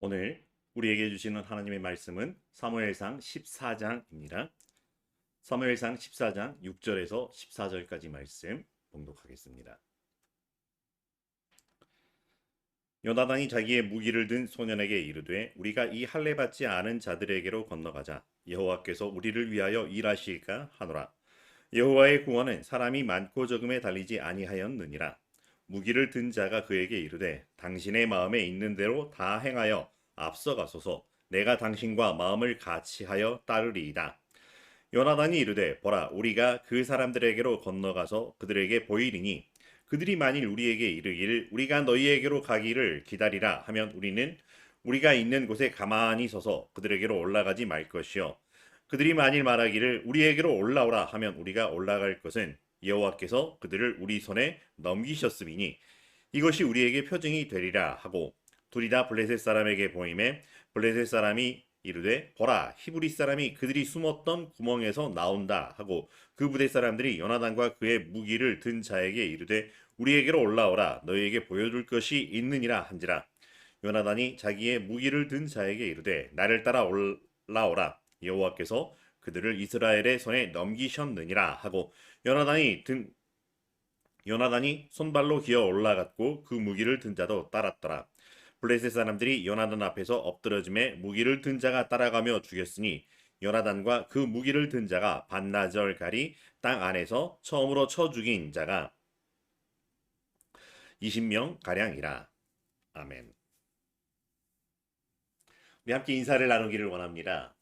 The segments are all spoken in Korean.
오늘 우리에게 주시는 하나님의 말씀은 사무엘상 14장입니다. 사무엘상 14장 6절에서 14절까지 말씀 봉독하겠습니다. 요나단이 자기의 무기를 든 소년에게 이르되 우리가 이 할례 받지 않은 자들에게로 건너가자. 여호와께서 우리를 위하여 일하실까 하노라. 여호와의 구원은 사람이 많고 적음에 달리지 아니하였느니라. 무기를 든 자가 그에게 이르되 당신의 마음에 있는 대로 다 행하여 앞서가소서. 내가 당신과 마음을 같이하여 따르리이다. 요나단이 이르되 보라, 우리가 그 사람들에게로 건너가서 그들에게 보이리니 그들이 만일 우리에게 이르기를 우리가 너희에게로 가기를 기다리라 하면 우리는 우리가 있는 곳에 가만히 서서 그들에게로 올라가지 말 것이요, 그들이 만일 말하기를 우리에게로 올라오라 하면 우리가 올라갈 것은 여호와께서 그들을 우리 손에 넘기셨음이니 이것이 우리에게 표징이 되리라 하고, 둘이 다 블레셋 사람에게 보임에 블레셋 사람이 이르되 보라, 히브리 사람이 그들이 숨었던 구멍에서 나온다 하고, 그 부대 사람들이 요나단과 그의 무기를 든 자에게 이르되 우리에게로 올라오라, 너희에게 보여줄 것이 있느니라 한지라. 요나단이 자기의 무기를 든 자에게 이르되 나를 따라 올라오라, 여호와께서 그들을 이스라엘의 손에 넘기셨느니라 하고, 요나단이 손발로 기어 올라갔고 그 무기를 든 자도 따랐더라. 블레셋 사람들이 요나단 앞에서 엎드러짐에 무기를 든 자가 따라가며 죽였으니 요나단과 그 무기를 든 자가 반나절 가리 땅 안에서 처음으로 쳐 죽인 자가 20명 가량이라. 아멘. 우리 함께 인사를 나누기를 원합니다.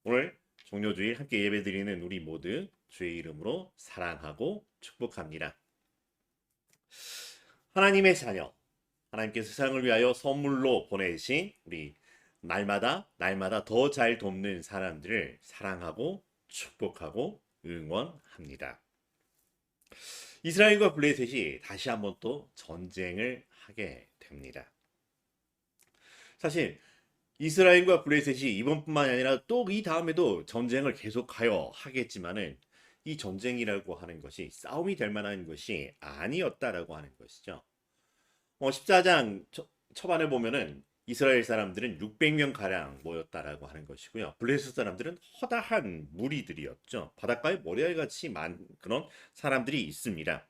오늘 종료주일 함께 예배드리는 우리 모두 주의 이름으로 사랑하고 축복합니다. 하나님의 자녀, 하나님께서 세상을 위하여 선물로 보내신 우리 날마다 더 잘 돕는 사람들을 사랑하고 축복하고 응원합니다. 이스라엘과 블레셋이 다시 한번 또 전쟁을 하게 됩니다. 사실 이스라엘과 블레셋이 이번뿐만이 아니라 또 이 다음에도 전쟁을 계속하여 하겠지만은 이 전쟁이라고 하는 것이 싸움이 될 만한 것이 아니었다라고 하는 것이죠. 14장 초반에 보면은 이스라엘 사람들은 600명 가량 모였다라고 하는 것이고요. 블레셋 사람들은 허다한 무리들이었죠. 바닷가에 모래알같이 많은 그런 사람들이 있습니다.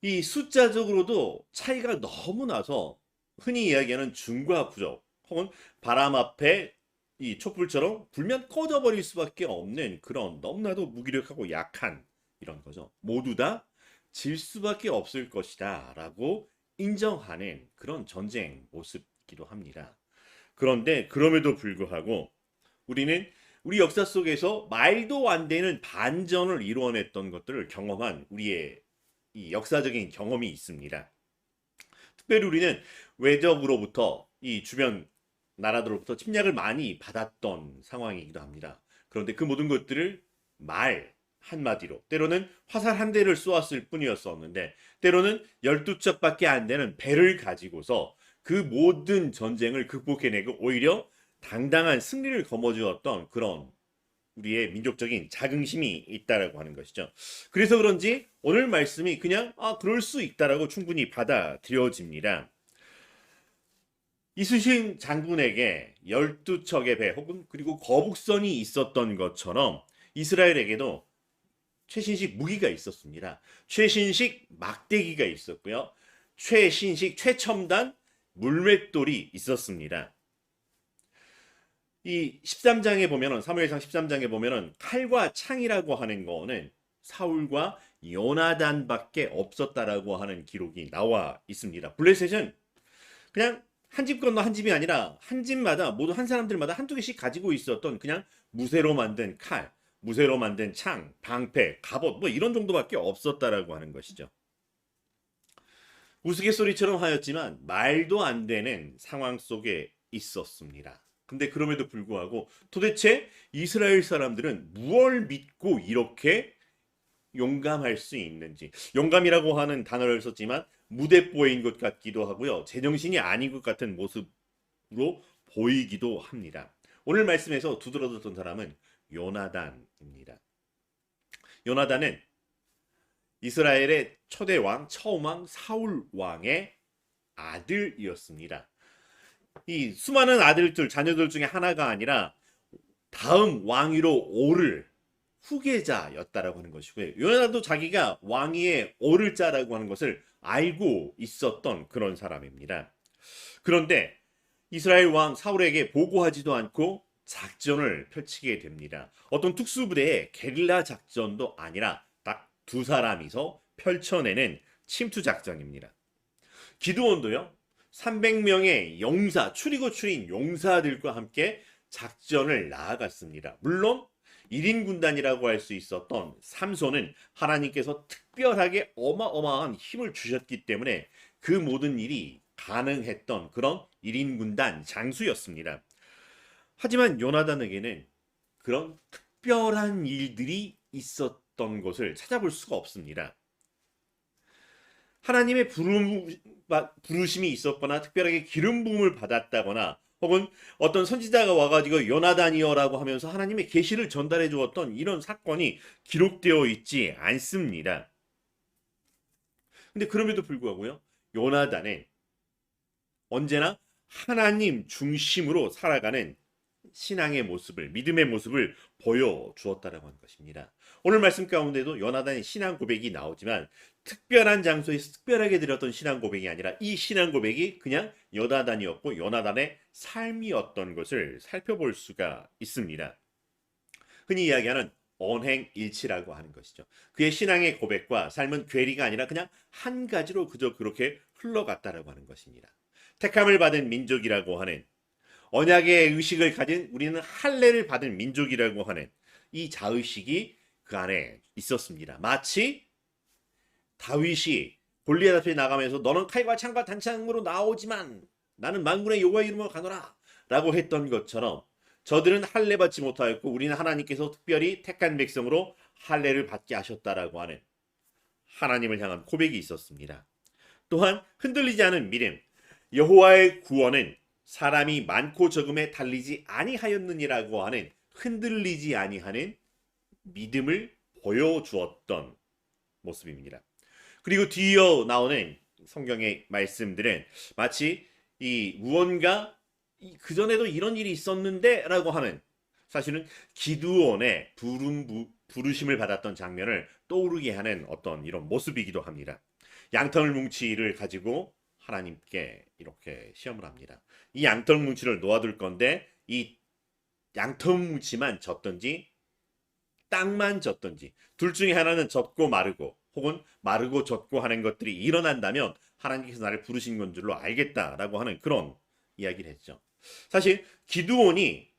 이 숫자적으로도 차이가 너무 나서 흔히 이야기하는 중과 부족, 혹은 바람 앞에 이 촛불처럼 불면 꺼져버릴 수밖에 없는 그런 너무나도 무기력하고 약한 이런 거죠. 모두 다 질 수밖에 없을 것이다 라고 인정하는 그런 전쟁 모습이기도 합니다. 그런데 그럼에도 불구하고 우리는 우리 역사 속에서 말도 안 되는 반전을 이루어냈던 것들을 경험한 우리의 이 역사적인 경험이 있습니다. 특별히 우리는 외적으로부터 이 주변 나라들로부터 침략을 많이 받았던 상황이기도 합니다. 그런데 그 모든 것들을 말 한마디로, 때로는 화살 한 대를 쏘았을 뿐이었었는데 때로는 12척밖에 안 되는 배를 가지고서 그 모든 전쟁을 극복해내고 오히려 당당한 승리를 거머쥐었던 그런 우리의 민족적인 자긍심이 있다라고 하는 것이죠. 그래서 그런지 오늘 말씀이 그냥 그럴 수 있다라고 충분히 받아들여집니다. 이순신 장군에게 12척의 배 혹은 그리고 거북선이 있었던 것처럼 이스라엘에게도 최신식 무기가 있었습니다. 최신식 막대기가 있었고요. 최신식 최첨단 물맷돌이 있었습니다. 이 13장에 보면은, 사무엘상 13장에 보면은 칼과 창이라고 하는 거는 사울과 요나단밖에 없었다라고 하는 기록이 나와 있습니다. 블레셋은 그냥 한 집 건너 한 집이 아니라 한 집마다 모두 한 사람들마다 한두 개씩 가지고 있었던 그냥 무쇠로 만든 칼, 무쇠로 만든 창, 방패, 갑옷 뭐 이런 정도밖에 없었다라고 하는 것이죠. 우스갯소리처럼 하였지만 말도 안 되는 상황 속에 있었습니다. 근데 그럼에도 불구하고 도대체 이스라엘 사람들은 무엇을 믿고 이렇게 용감할 수 있는지, 용감이라고 하는 단어를 썼지만 무대뽀인 것 같기도 하고요, 제정신이 아닌 것 같은 모습으로 보이기도 합니다. 오늘 말씀에서 두드러졌던 사람은 요나단입니다. 요나단은 이스라엘의 초대 왕, 처음 왕 사울 왕의 아들이었습니다. 이 수많은 아들들, 자녀들 중에 하나가 아니라 다음 왕위로 오를 후계자였다라고 하는 것이고요. 요나단도 자기가 왕위에 오를 자라고 하는 것을 알고 있었던 그런 사람입니다. 그런데 이스라엘 왕 사울에게 보고하지도 않고 작전을 펼치게 됩니다. 어떤 특수부대의 게릴라 작전도 아니라 딱 두 사람이서 펼쳐내는 침투 작전입니다. 기드온도요, 300명의 용사, 추리고 추린 용사들과 함께 작전을 나아갔습니다. 물론 1인 군단이라고 할 수 있었던 삼손은 하나님께서 특별하게 어마어마한 힘을 주셨기 때문에 그 모든 일이 가능했던 그런 1인 군단 장수였습니다. 하지만 요나단에게는 그런 특별한 일들이 있었던 것을 찾아볼 수가 없습니다. 하나님의 부르심이 있었거나 특별하게 기름 부음을 받았다거나 혹은 어떤 선지자가 와가지고 요나단이여라고 하면서 하나님의 계시를 전달해 주었던 이런 사건이 기록되어 있지 않습니다. 근데 그럼에도 불구하고요, 요나단은 언제나 하나님 중심으로 살아가는 신앙의 모습을, 믿음의 모습을 보여주었다라고 하는 것입니다. 오늘 말씀 가운데도 요나단의 신앙 고백이 나오지만 특별한 장소에서 특별하게 드렸던 신앙 고백이 아니라 이 신앙 고백이 그냥 요나단이었고 요나단의 삶이었던 것을 살펴볼 수가 있습니다. 흔히 이야기하는 언행일치라고 하는 것이죠. 그의 신앙의 고백과 삶은 괴리가 아니라 그냥 한 가지로 그저 그렇게 흘러갔다라고 하는 것입니다. 택함을 받은 민족이라고 하는, 언약의 의식을 가진, 우리는 할례를 받은 민족이라고 하는 이 자의식이 그 안에 있었습니다. 마치 다윗이 골리앗 앞에 나가면서 너는 칼과 창과 단창으로 나오지만 나는 만군의 여호와의 이름으로 가노라 라고 했던 것처럼 저들은 할례 받지 못하였고 우리는 하나님께서 특별히 택한 백성으로 할례를 받게 하셨다라고 하는 하나님을 향한 고백이 있었습니다. 또한 흔들리지 않은 믿음, 여호와의 구원은 사람이 많고 적음에 달리지 아니하였느니라고 하는 흔들리지 아니하는 믿음을 보여주었던 모습입니다. 그리고 뒤이어 나오는 성경의 말씀들은 마치 이 무언가 그전에도 이런 일이 있었는데 라고 하는, 사실은 기드온의 부르심을 받았던 장면을 떠오르게 하는 어떤 이런 모습이기도 합니다. 양털 뭉치를 가지고 하나님께 이렇게 시험을 합니다. 이 양털 뭉치를 놓아둘 건데 이 양털 뭉치만 졌든지 땅만 졌든지 둘 중에 하나는 졌고 마르고 혹은 마르고 졌고 하는 것들이 일어난다면 하나님께서 나를 부르신 건 줄로 알겠다라고 하는 그런 이야기를 했죠. 사실 기드온이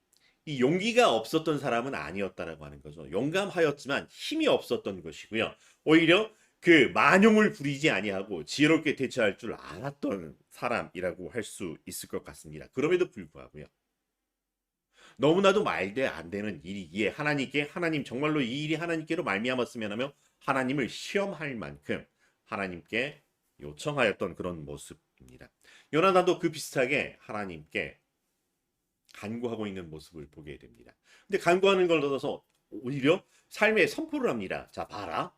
이 용기가 없었던 사람은 아니었다라고 하는 거죠. 용감하였지만 힘이 없었던 것이고요. 오히려 그 만용을 부리지 아니하고 지혜롭게 대처할 줄 알았던 사람이라고 할 수 있을 것 같습니다. 그럼에도 불구하고요, 너무나도 말돼 안 되는 일이기에 하나님 정말로 이 일이 하나님께로 말미암았으면 하며 하나님을 시험할 만큼 하나님께 요청하였던 그런 모습입니다. 요나단도 그 비슷하게 하나님께 간구하고 있는 모습을 보게 됩니다. 근데 간구하는 걸 떠나서 오히려 삶의 선포를 합니다. 자, 봐라.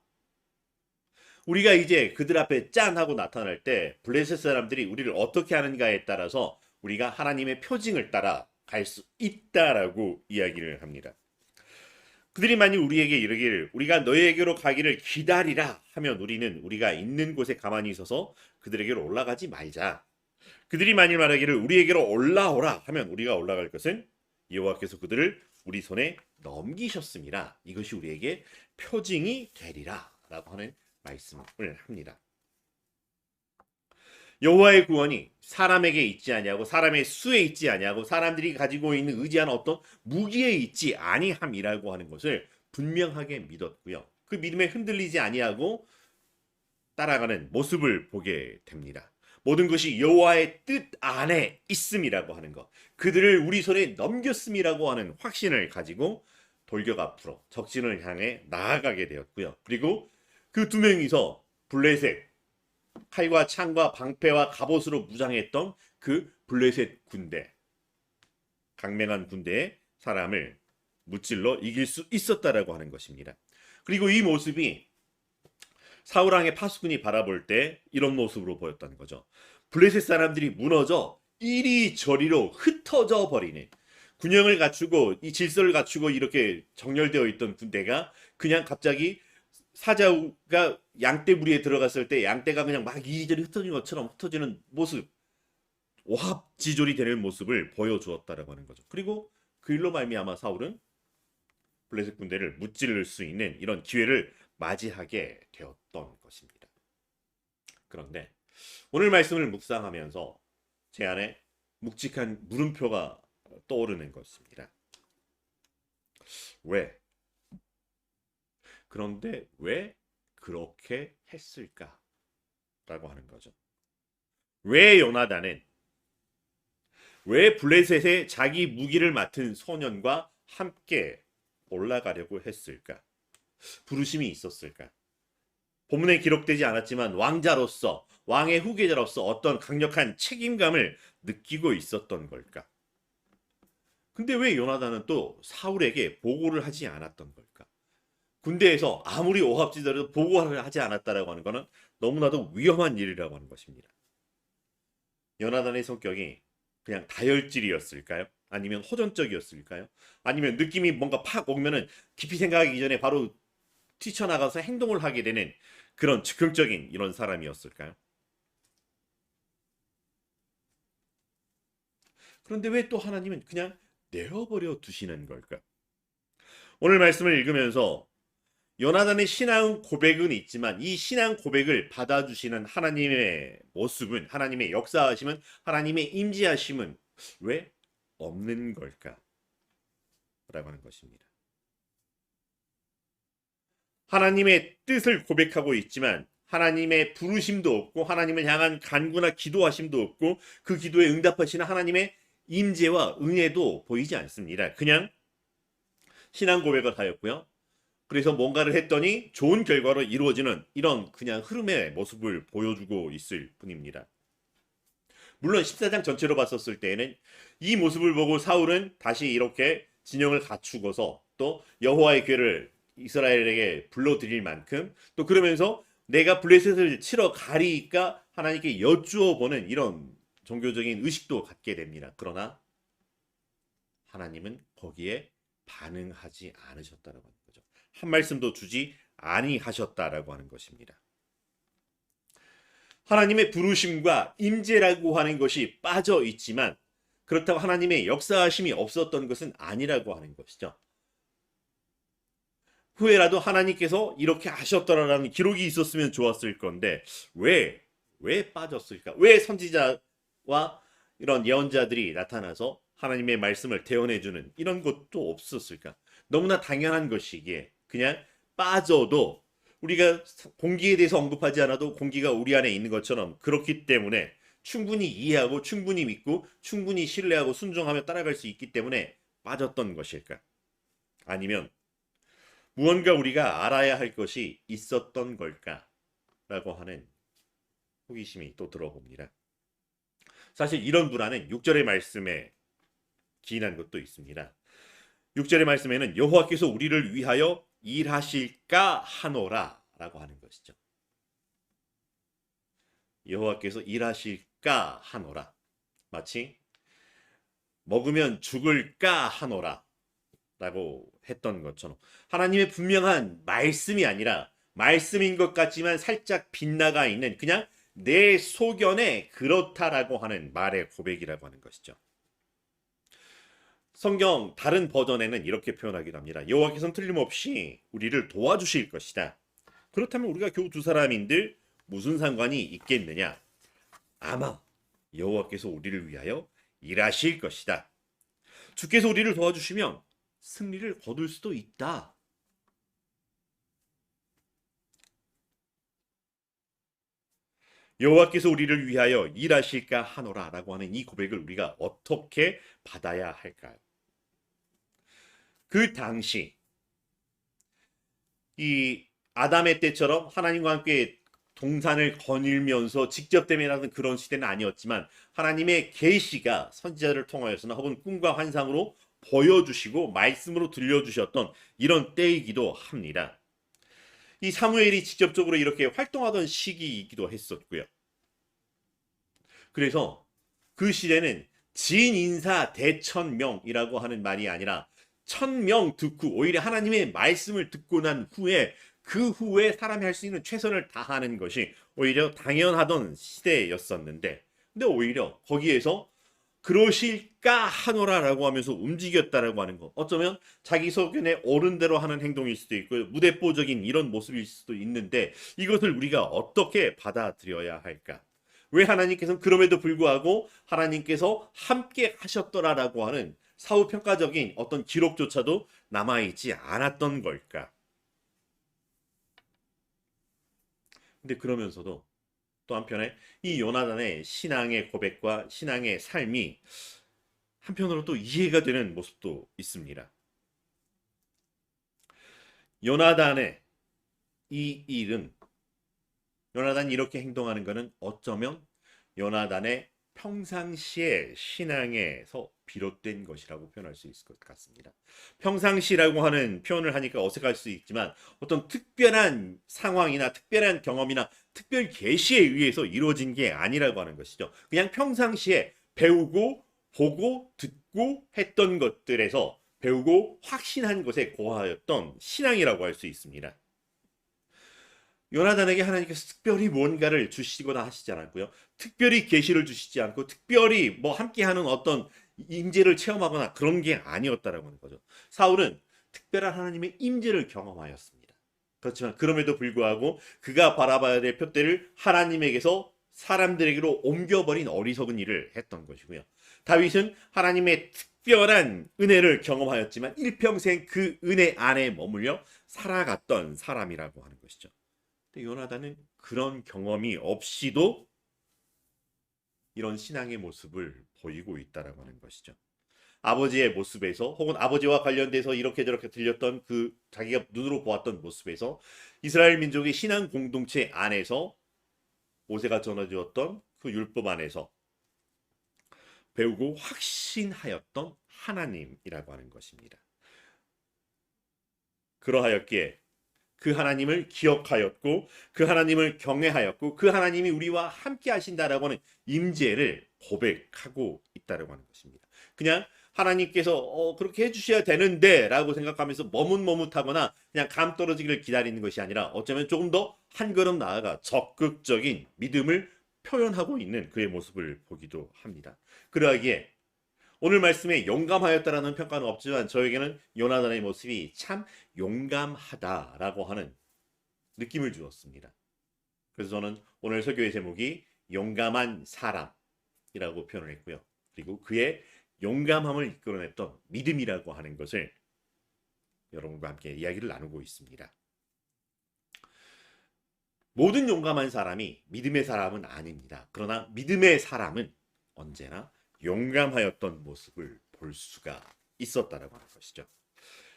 우리가 이제 그들 앞에 짠 하고 나타날 때 블레셋 사람들이 우리를 어떻게 하는가에 따라서 우리가 하나님의 표징을 따라 갈 수 있다라고 이야기를 합니다. 그들이 만일 우리에게 이르기를 우리가 너희에게로 가기를 기다리라 하면 우리는 우리가 있는 곳에 가만히 있어서 그들에게로 올라가지 말자. 그들이 만일 말하기를 우리에게로 올라오라 하면 우리가 올라갈 것은 여호와께서 그들을 우리 손에 넘기셨습니다. 이것이 우리에게 표징이 되리라 라고 하는 말씀을 합니다. 여호와의 구원이 사람에게 있지 아니하고 사람의 수에 있지 아니하고 사람들이 가지고 있는 의지한 어떤 무기에 있지 아니함이라고 하는 것을 분명하게 믿었고요. 그 믿음에 흔들리지 아니하고 따라가는 모습을 보게 됩니다. 모든 것이 여호와의 뜻 안에 있음이라고 하는 것, 그들을 우리 손에 넘겼음이라고 하는 확신을 가지고 돌격 앞으로 적진을 향해 나아가게 되었고요. 그리고 그 두 명이서 블레셋, 칼과 창과 방패와 갑옷으로 무장했던 그 블레셋 군대, 강맹한 군대의 사람을 무찔러 이길 수 있었다라고 하는 것입니다. 그리고 이 모습이 사울 왕의 파수꾼이 바라볼 때 이런 모습으로 보였던 거죠. 블레셋 사람들이 무너져 이리저리로 흩어져 버리는, 균형을 갖추고 이 질서를 갖추고 이렇게 정렬되어 있던 군대가 그냥 갑자기 사자가 양떼무리에 들어갔을 때 양떼가 그냥 막 이리저리 흩어진 것처럼 흩어지는 모습, 오합지졸이 되는 모습을 보여주었다라고 하는 거죠. 그리고 그 일로 말미암아 사울은 블레셋 군대를 무찌를 수 있는 이런 기회를 맞이하게 되었던 것입니다. 그런데 오늘 말씀을 묵상하면서 제 안에 묵직한 물음표가 떠오르는 것입니다. 왜? 그런데 왜 그렇게 했을까? 라고 하는 거죠. 왜 요나단은, 왜 블레셋의 자기 무기를 맡은 소년과 함께 올라가려고 했을까? 부르심이 있었을까? 본문에 기록되지 않았지만 왕자로서, 왕의 후계자로서 어떤 강력한 책임감을 느끼고 있었던 걸까? 근데 왜 요나단은 또 사울에게 보고를 하지 않았던 걸까? 군대에서 아무리 오합지졸해도 보고를 하지 않았다라고 하는 것은 너무나도 위험한 일이라고 하는 것입니다. 요나단의 성격이 그냥 다혈질이었을까요? 아니면 호전적이었을까요? 아니면 느낌이 뭔가 팍 오면은 깊이 생각하기 전에 바로 뛰쳐나가서 행동을 하게 되는 그런 즉흥적인 이런 사람이었을까요? 그런데 왜 또 하나님은 그냥 내어버려 두시는 걸까? 오늘 말씀을 읽으면서 요나단의 신앙 고백은 있지만 이 신앙 고백을 받아주시는 하나님의 모습은, 하나님의 역사하심은, 하나님의 임재하심은 왜 없는 걸까? 라고 하는 것입니다. 하나님의 뜻을 고백하고 있지만 하나님의 부르심도 없고 하나님을 향한 간구나 기도하심도 없고 그 기도에 응답하시는 하나님의 임재와 은혜도 보이지 않습니다. 그냥 신앙 고백을 하였고요. 그래서 뭔가를 했더니 좋은 결과로 이루어지는 이런 그냥 흐름의 모습을 보여주고 있을 뿐입니다. 물론 14장 전체로 봤었을 때에는 이 모습을 보고 사울은 다시 이렇게 진영을 갖추고서 또 여호와의 궤를 이스라엘에게 불러들일 만큼, 또 그러면서 내가 블레셋을 치러 가리니까 하나님께 여쭈어 보는 이런 종교적인 의식도 갖게 됩니다. 그러나 하나님은 거기에 반응하지 않으셨다라고 하는 거죠. 한 말씀도 주지 아니하셨다라고 하는 것입니다. 하나님의 부르심과 임재라고 하는 것이 빠져 있지만 그렇다고 하나님의 역사하심이 없었던 것은 아니라고 하는 것이죠. 후에라도 하나님께서 이렇게 하셨더라라는 기록이 있었으면 좋았을 건데 왜 빠졌을까? 왜 선지자와 이런 예언자들이 나타나서 하나님의 말씀을 대언해주는 이런 것도 없었을까? 너무나 당연한 것이기에 그냥 빠져도 우리가 공기에 대해서 언급하지 않아도 공기가 우리 안에 있는 것처럼, 그렇기 때문에 충분히 이해하고 충분히 믿고 충분히 신뢰하고 순종하며 따라갈 수 있기 때문에 빠졌던 것일까? 아니면 무언가 우리가 알아야 할 것이 있었던 걸까? 라고 하는 호기심이 또 들어봅니다. 사실 이런 불안은 6절의 말씀에 기인한 것도 있습니다. 6절의 말씀에는 여호와께서 우리를 위하여 일하실까 하노라 라고 하는 것이죠. 여호와께서 일하실까 하노라, 마치 먹으면 죽을까 하노라 라고 했던 것처럼 하나님의 분명한 말씀이 아니라 말씀인 것 같지만 살짝 빗나가 있는 그냥 내 소견에 그렇다라고 하는 말의 고백이라고 하는 것이죠. 성경 다른 버전에는 이렇게 표현하기도 합니다. 여호와께서는 틀림없이 우리를 도와주실 것이다. 그렇다면 우리가 겨우 두 사람인들 무슨 상관이 있겠느냐? 아마 여호와께서 우리를 위하여 일하실 것이다. 주께서 우리를 도와주시면 승리를 거둘 수도 있다. 여호와께서 우리를 위하여 일하실까 하노라 라고 하는 이 고백을 우리가 어떻게 받아야 할까요? 그 당시 이 아담의 때처럼 하나님과 함께 동산을 거닐면서 직접 대면하는 그런 시대는 아니었지만 하나님의 계시가 선지자를 통하여서나 혹은 꿈과 환상으로 보여주시고 말씀으로 들려주셨던 이런 때이기도 합니다. 이 사무엘이 직접적으로 이렇게 활동하던 시기이기도 했었고요. 그래서 그 시대는 진인사 대천명이라고 하는 말이 아니라 천명 듣고 오히려 하나님의 말씀을 듣고 난 후에 그 후에 사람이 할 수 있는 최선을 다하는 것이 오히려 당연하던 시대였었는데, 근데 오히려 거기에서 그러실까 하노라라고 하면서 움직였다라고 하는 것, 어쩌면 자기 소견에 옳은 대로 하는 행동일 수도 있고 무대뽀적인 이런 모습일 수도 있는데, 이것을 우리가 어떻게 받아들여야 할까? 왜 하나님께서는 그럼에도 불구하고 하나님께서 함께 하셨더라라고 하는 사후평가적인 어떤 기록조차도 남아있지 않았던 걸까? 근데 그러면서도 또 한편에 이 요나단의 신앙의 고백과 신앙의 삶이 한편으로 또 이해가 되는 모습도 있습니다. 요나단의 이 일은, 요나단이 이렇게 행동하는 것은 어쩌면 요나단의 평상시의 신앙에서 비롯된 것이라고 표현할 수 있을 것 같습니다. 평상시라고 하는 표현을 하니까 어색할 수 있지만 어떤 특별한 상황이나 특별한 경험이나 특별 계시에 의해서 이루어진 게 아니라고 하는 것이죠. 그냥 평상시에 배우고 보고 듣고 했던 것들에서 배우고 확신한 것에 고하였던 신앙이라고 할 수 있습니다. 요나단에게 하나님께서 특별히 뭔가를 주시거나 하시지 않았고요. 특별히 계시를 주시지 않고 특별히 뭐 함께하는 어떤 임재를 체험하거나 그런 게 아니었다라고 하는 거죠. 사울은 특별한 하나님의 임재를 경험하였습니다. 그렇지만 그럼에도 불구하고 그가 바라봐야 될 표대를 하나님에게서 사람들에게로 옮겨버린 어리석은 일을 했던 것이고요. 다윗은 하나님의 특별한 은혜를 경험하였지만 일평생 그 은혜 안에 머물려 살아갔던 사람이라고 하는 것이죠. 근데 요나단은 그런 경험이 없이도 이런 신앙의 모습을 보이고 있다라고 하는 것이죠. 아버지의 모습에서 혹은 아버지와 관련돼서 이렇게 저렇게 들렸던 그 자기가 눈으로 보았던 모습에서 이스라엘 민족의 신앙 공동체 안에서 모세가 전해주었던 그 율법 안에서 배우고 확신하였던 하나님이라고 하는 것입니다. 그러하였기에 그 하나님을 기억하였고 그 하나님을 경외하였고 그 하나님이 우리와 함께 하신다라고 하는 임재를 고백하고 있다라고 하는 것입니다. 그냥 하나님께서 그렇게 해주셔야 되는데 라고 생각하면서 머뭇머뭇하거나 그냥 감 떨어지기를 기다리는 것이 아니라 어쩌면 조금 더 한 걸음 나아가 적극적인 믿음을 표현하고 있는 그의 모습을 보기도 합니다. 그러하기에 오늘 말씀에 용감하였다라는 평가는 없지만 저에게는 요나단의 모습이 참 용감하다라고 하는 느낌을 주었습니다. 그래서 저는 오늘 설교의 제목이 용감한 사람이라고 표현을 했고요. 그리고 그의 용감함을 이끌어냈던 믿음이라고 하는 것을 여러분과 함께 이야기를 나누고 있습니다. 모든 용감한 사람이 믿음의 사람은 아닙니다. 그러나 믿음의 사람은 언제나 용감하였던 모습을 볼 수가 있었다라고 하는 것이죠.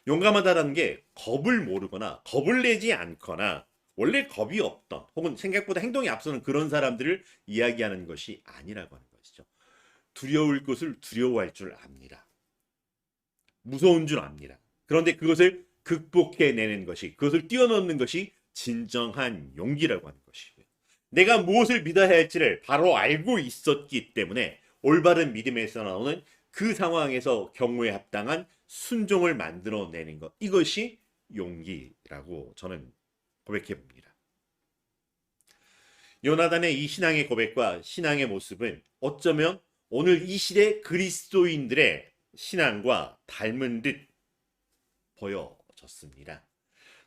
용감하다라는 게 겁을 모르거나 겁을 내지 않거나 원래 겁이 없던 혹은 생각보다 행동이 앞서는 그런 사람들을 이야기하는 것이 아니라고 하는 것이죠. 두려울 것을 두려워할 줄 압니다. 무서운 줄 압니다. 그런데 그것을 극복해내는 것이, 그것을 뛰어넘는 것이 진정한 용기라고 하는 것이고요. 내가 무엇을 믿어야 할지를 바로 알고 있었기 때문에 올바른 믿음에서 나오는 그 상황에서 경우에 합당한 순종을 만들어내는 것, 이것이 용기라고 저는 고백해 봅니다. 요나단의 이 신앙의 고백과 신앙의 모습은 어쩌면 오늘 이 시대 그리스도인들의 신앙과 닮은 듯 보여졌습니다.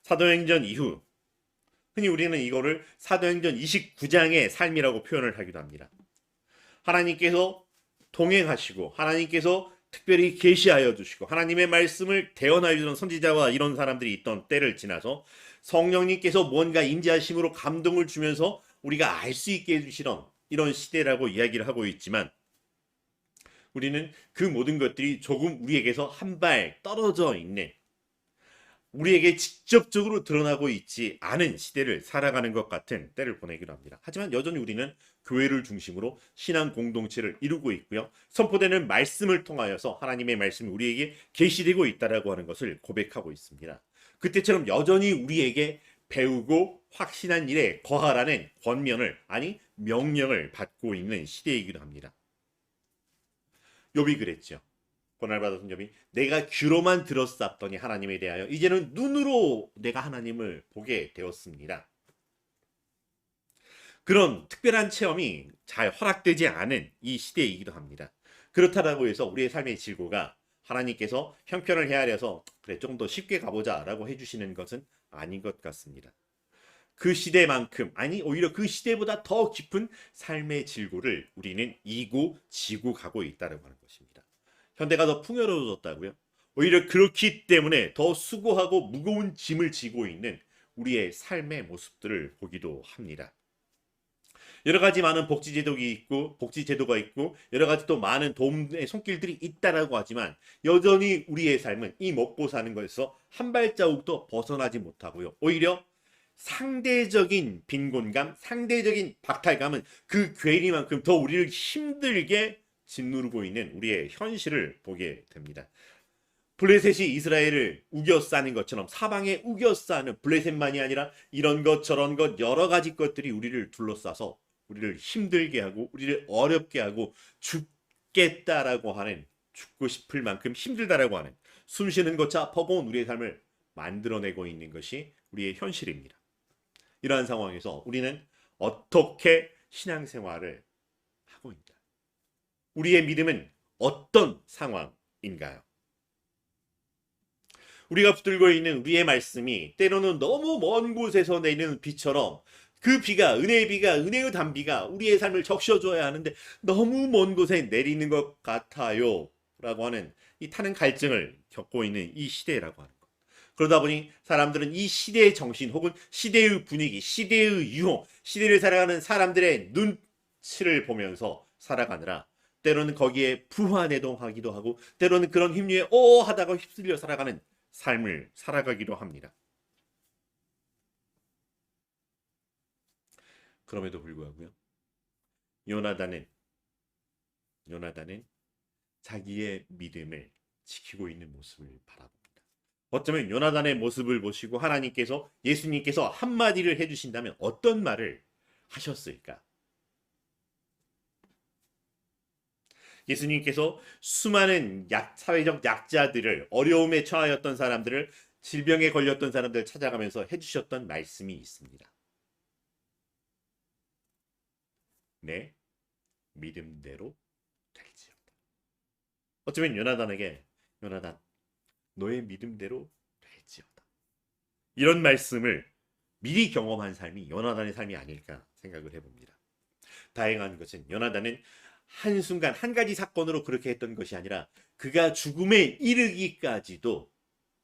사도행전 이후 흔히 우리는 이거를 사도행전 29장의 삶이라고 표현을 하기도 합니다. 하나님께서 동행하시고 하나님께서 특별히 계시하여 주시고 하나님의 말씀을 대언하여 주는 선지자와 이런 사람들이 있던 때를 지나서 성령님께서 뭔가 임재하심으로 감동을 주면서 우리가 알 수 있게 해주시던 이런 시대라고 이야기를 하고 있지만, 우리는 그 모든 것들이 조금 우리에게서 한 발 떨어져 있는, 우리에게 직접적으로 드러나고 있지 않은 시대를 살아가는 것 같은 때를 보내기도 합니다. 하지만 여전히 우리는 교회를 중심으로 신앙 공동체를 이루고 있고요. 선포되는 말씀을 통하여서 하나님의 말씀이 우리에게 계시되고 있다라고 하는 것을 고백하고 있습니다. 그때처럼 여전히 우리에게 배우고 확신한 일에 거하라는 권면을, 아니 명령을 받고 있는 시대이기도 합니다. 욥이 그랬죠. 고난받았던 욥이 내가 귀로만 들었었더니 하나님에 대하여 이제는 눈으로 내가 하나님을 보게 되었습니다. 그런 특별한 체험이 잘 허락되지 않은 이 시대이기도 합니다. 그렇다고 해서 우리의 삶의 질고가 하나님께서 형편을 헤아려서 그래 좀 더 쉽게 가보자 라고 해주시는 것은 아닌 것 같습니다. 그 시대만큼 아니 오히려 그 시대보다 더 깊은 삶의 질고를 우리는 이고 지고 가고 있다는 것입니다. 현대가 더 풍요로워졌다고요? 오히려 그렇기 때문에 더 수고하고 무거운 짐을 지고 있는 우리의 삶의 모습들을 보기도 합니다. 여러 가지 많은 복지제도가 있고 여러 가지 또 많은 도움의 손길들이 있다라고 하지만 여전히 우리의 삶은 이 먹고 사는 것에서 한 발자국도 벗어나지 못하고요. 오히려 상대적인 빈곤감, 상대적인 박탈감은 그 괴리만큼 더 우리를 힘들게 짓누르고 있는 우리의 현실을 보게 됩니다. 블레셋이 이스라엘을 우겨싸는 것처럼 사방에 우겨싸는 블레셋만이 아니라 이런 것 저런 것 여러 가지 것들이 우리를 둘러싸서 우리를 힘들게 하고 우리를 어렵게 하고 죽겠다라고 하는 죽고 싶을 만큼 힘들다라고 하는 숨쉬는 것차 버거운 우리의 삶을 만들어내고 있는 것이 우리의 현실입니다. 이러한 상황에서 우리는 어떻게 신앙생활을 하고 있다. 우리의 믿음은 어떤 상황인가요? 우리가 붙들고 있는 우리의 말씀이 때로는 너무 먼 곳에서 내리는 비처럼 그 비가 은혜의 비가 은혜의 단비가 우리의 삶을 적셔줘야 하는데 너무 먼 곳에 내리는 것 같아요 라고 하는 이 타는 갈증을 겪고 있는 이 시대라고 하는 것. 그러다 보니 사람들은 이 시대의 정신 혹은 시대의 분위기, 시대의 유혹, 시대를 살아가는 사람들의 눈치를 보면서 살아가느라 때로는 거기에 부화내동하기도 하고 때로는 그런 힘류에 하다가 휩쓸려 살아가는 삶을 살아가기도 합니다. 그럼에도 불구하고요. 요나단은 자기의 믿음을 지키고 있는 모습을 바라봅니다. 어쩌면 요나단의 모습을 보시고 하나님께서 예수님께서 한마디를 해주신다면 어떤 말을 하셨을까? 예수님께서 수많은 사회적 약자들을 어려움에 처하였던 사람들을 질병에 걸렸던 사람들을 찾아가면서 해주셨던 말씀이 있습니다. 내 믿음대로 될지어다. 어쩌면 요나단에게 요나단 너의 믿음대로 될지어다. 이런 말씀을 미리 경험한 삶이 요나단의 삶이 아닐까 생각을 해봅니다. 다행한 것은 요나단은 한순간 한 가지 사건으로 그렇게 했던 것이 아니라 그가 죽음에 이르기까지도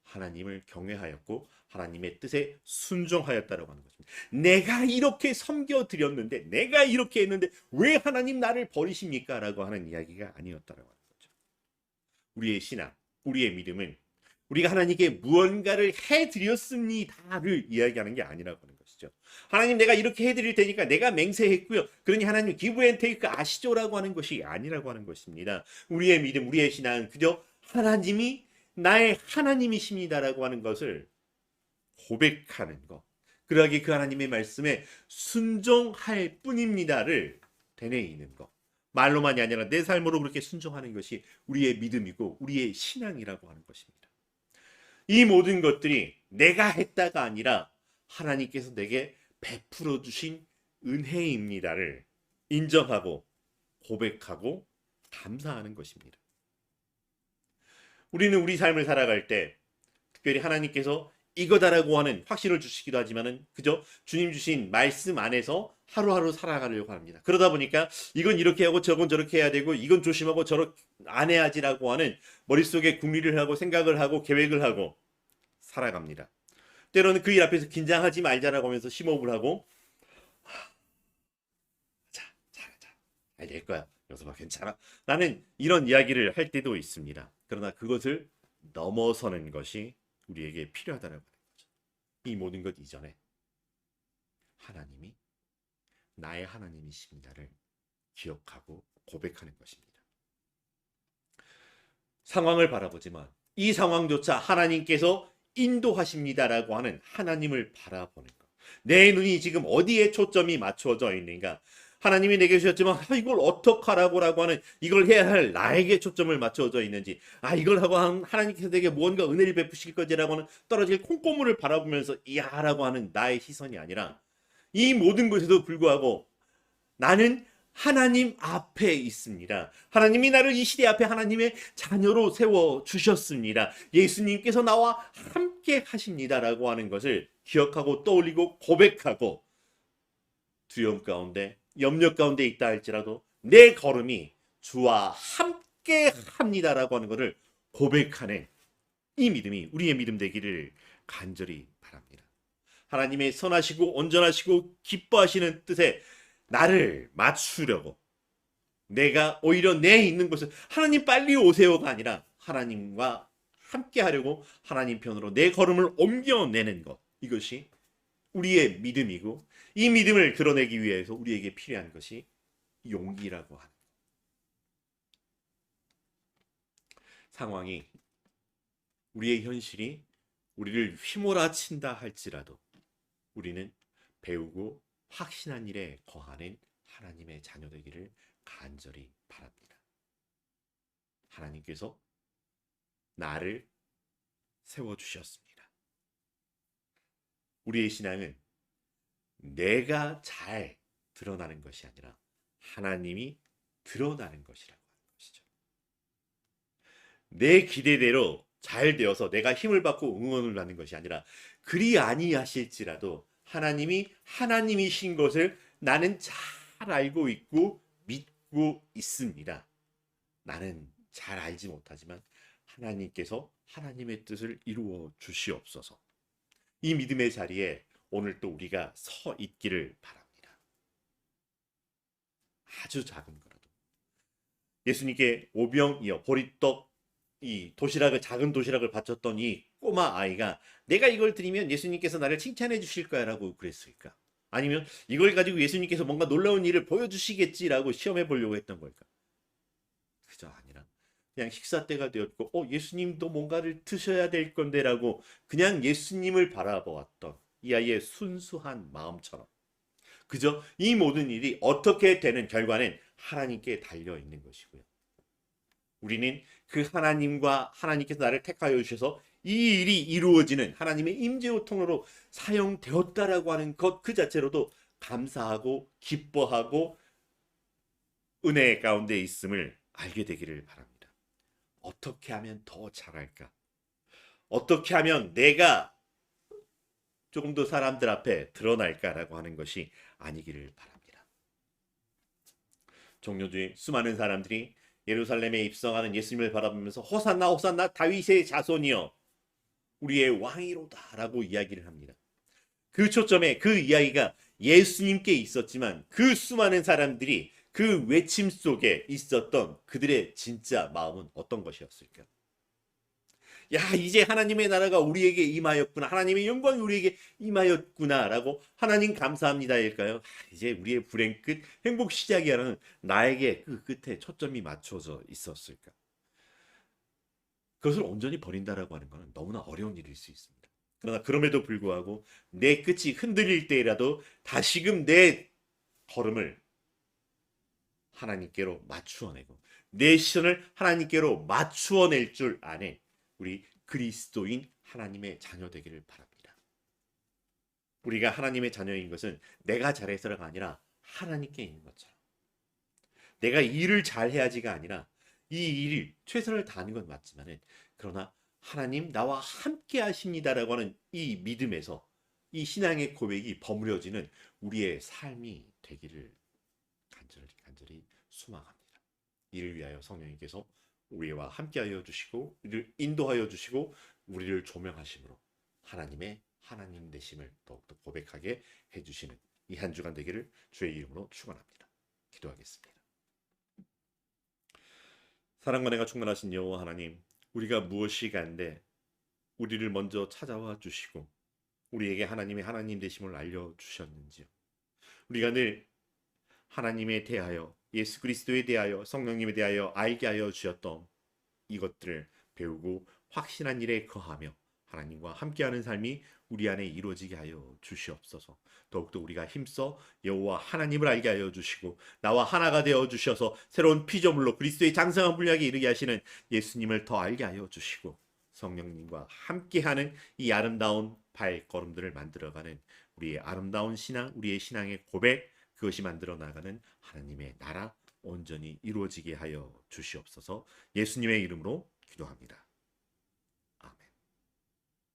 하나님을 경외하였고 하나님의 뜻에 순종하였다라고 하는 것입니다. 내가 이렇게 섬겨드렸는데 내가 이렇게 했는데 왜 하나님 나를 버리십니까? 라고 하는 이야기가 아니었다라고 하는 거죠. 우리의 신앙, 우리의 믿음은 우리가 하나님께 무언가를 해드렸습니다를 이야기하는 게 아니라고 하는 것이죠. 하나님 내가 이렇게 해드릴 테니까 내가 맹세했고요. 그러니 하나님 기브 앤 테이크 아시죠라고 하는 것이 아니라고 하는 것입니다. 우리의 믿음, 우리의 신앙은 그저 하나님이 나의 하나님이십니다라고 하는 것을 고백하는 것. 그러하게 그 하나님의 말씀에 순종할 뿐입니다를 되뇌이는 것. 말로만이 아니라 내 삶으로 그렇게 순종하는 것이 우리의 믿음이고 우리의 신앙이라고 하는 것입니다. 이 모든 것들이 내가 했다가 아니라 하나님께서 내게 베풀어 주신 은혜입니다를 인정하고 고백하고 감사하는 것입니다. 우리는 우리 삶을 살아갈 때 특별히 하나님께서 이거다라고 하는 확신을 주시기도 하지만은 그저 주님 주신 말씀 안에서 하루하루 살아가려고 합니다. 그러다 보니까 이건 이렇게 하고 저건 저렇게 해야 되고 이건 조심하고 저렇게 안 해야지라고 하는 머릿속에 궁리를 하고 생각을 하고 계획을 하고 살아갑니다. 때로는 그 일 앞에서 긴장하지 말자라고 하면서 심호흡을 하고 자, 될 거야. 여기서 봐 괜찮아. 나는 이런 이야기를 할 때도 있습니다. 그러나 그것을 넘어서는 것이 우리에게 필요하다는 거죠. 이 모든 것 이전에 하나님이 나의 하나님이십니다를 기억하고 고백하는 것입니다. 상황을 바라보지만 이 상황조차 하나님께서 인도하십니다라고 하는 하나님을 바라보는 것. 내 눈이 지금 어디에 초점이 맞춰져 있는가? 하나님이 내게 주셨지만 이걸 어떡하라고 하는 이걸 해야 할 나에게 초점을 맞춰져 있는지 이걸 하고 하나님께서 내게 무언가 은혜를 베푸실 거지라고 하는 떨어질 콩고물을 바라보면서 이야라고 하는 나의 시선이 아니라 이 모든 것에도 불구하고 나는 하나님 앞에 있습니다. 하나님이 나를 이 시대 앞에 하나님의 자녀로 세워 주셨습니다. 예수님께서 나와 함께 하십니다라고 하는 것을 기억하고 떠올리고 고백하고 두려움 가운데 염려 가운데 있다 할지라도 내 걸음이 주와 함께 합니다라고 하는 것을 고백하는 이 믿음이 우리의 믿음 되기를 간절히 바랍니다. 하나님의 선하시고 온전하시고 기뻐하시는 뜻에 나를 맞추려고 내가 오히려 내 있는 곳을 하나님 빨리 오세요가 아니라 하나님과 함께 하려고 하나님 편으로 내 걸음을 옮겨내는 것, 이것이 우리의 믿음이고 이 믿음을 드러내기 위해서 우리에게 필요한 것이 용기라고 하는 상황이 우리의 현실이 우리를 휘몰아친다 할지라도 우리는 배우고 확신한 일에 거하는 하나님의 자녀 되기를 간절히 바랍니다. 하나님께서 나를 세워주셨습니다. 우리의 신앙은 내가 잘 드러나는 것이 아니라 하나님이 드러나는 것이라고 하는 것이죠. 내 기대대로 잘 되어서 내가 힘을 받고 응원을 받는 것이 아니라 그리 아니하실지라도 하나님이 하나님이신 것을 나는 잘 알고 있고 믿고 있습니다. 나는 잘 알지 못하지만 하나님께서 하나님의 뜻을 이루어 주시옵소서. 이 믿음의 자리에 오늘 또 우리가 서 있기를 바랍니다. 아주 작은 거라도 예수님께 오병이어 보리떡 이 도시락을 작은 도시락을 바쳤던 이 꼬마 아이가 내가 이걸 드리면 예수님께서 나를 칭찬해 주실 거야라고 그랬을까? 아니면 이걸 가지고 예수님께서 뭔가 놀라운 일을 보여주시겠지라고 시험해 보려고 했던 걸까? 그저 아니라 그냥 식사 때가 되었고 예수님도 뭔가를 드셔야 될 건데라고 그냥 예수님을 바라보았던 이 아이의 순수한 마음처럼 그저 이 모든 일이 어떻게 되는 결과는 하나님께 달려 있는 것이고요. 우리는 그 하나님과 하나님께서 나를 택하여 주셔서 이 일이 이루어지는 하나님의 임재의 통로로 사용되었다라고 하는 것 그 자체로도 감사하고 기뻐하고 은혜 가운데 있음을 알게 되기를 바랍니다. 어떻게 하면 더 잘할까? 어떻게 하면 내가 조금 더 사람들 앞에 드러날까라고 하는 것이 아니기를 바랍니다. 종료주의 수많은 사람들이 예루살렘에 입성하는 예수님을 바라보면서 호산나 호산나 다윗의 자손이여 우리의 왕이로다 라고 이야기를 합니다. 그 초점에 그 이야기가 예수님께 있었지만 그 수많은 사람들이 그 외침 속에 있었던 그들의 진짜 마음은 어떤 것이었을까? 야, 이제 하나님의 나라가 우리에게 임하였구나. 하나님의 영광이 우리에게 임하였구나. 라고 하나님 감사합니다. 일까요? 이제 우리의 불행 끝, 행복 시작이라는 나에게 그 끝에 초점이 맞춰져 있었을까? 그것을 온전히 버린다라고 하는 것은 너무나 어려운 일일 수 있습니다. 그러나 그럼에도 불구하고 내 끝이 흔들릴 때라도 다시금 내 걸음을 하나님께로 맞추어내고 내 시선을 하나님께로 맞추어낼 줄 아는 우리 그리스도인 하나님의 자녀 되기를 바랍니다. 우리가 하나님의 자녀인 것은 내가 잘해서가 아니라 하나님께 있는 것처럼 내가 일을 잘해야지가 아니라 이 일을 최선을 다하는 건 맞지만은 그러나 하나님 나와 함께 하십니다라고 하는 이 믿음에서 이 신앙의 고백이 버무려지는 우리의 삶이 되기를 간절히 소망합니다. 이를 위하여 성령님께서 우리와 함께하여 주시고 우리를 인도하여 주시고 우리를 조명하심으로 하나님의 하나님 되심을 더욱더 고백하게 해주시는 이 한 주간 되기를 주의 이름으로 축원합니다. 기도하겠습니다. 사랑과 은혜가 충만하신 여호와 하나님, 우리가 무엇이 간데 우리를 먼저 찾아와 주시고 우리에게 하나님의 하나님 되심을 알려주셨는지요. 우리가 늘 하나님에 대하여 예수 그리스도에 대하여 성령님에 대하여 알게 하여 주셨던 이것들을 배우고 확신한 일에 거하며 하나님과 함께하는 삶이 우리 안에 이루어지게 하여 주시옵소서. 더욱더 우리가 힘써 여호와 하나님을 알게 하여 주시고 나와 하나가 되어 주셔서 새로운 피조물로 그리스도의 장성한 분량에 이르게 하시는 예수님을 더 알게 하여 주시고 성령님과 함께하는 이 아름다운 발걸음들을 만들어가는 우리의 아름다운 신앙, 우리의 신앙의 고백, 그것이 만들어 나가는 하나님의 나라 온전히 이루어지게 하여 주시옵소서. 예수님의 이름으로 기도합니다.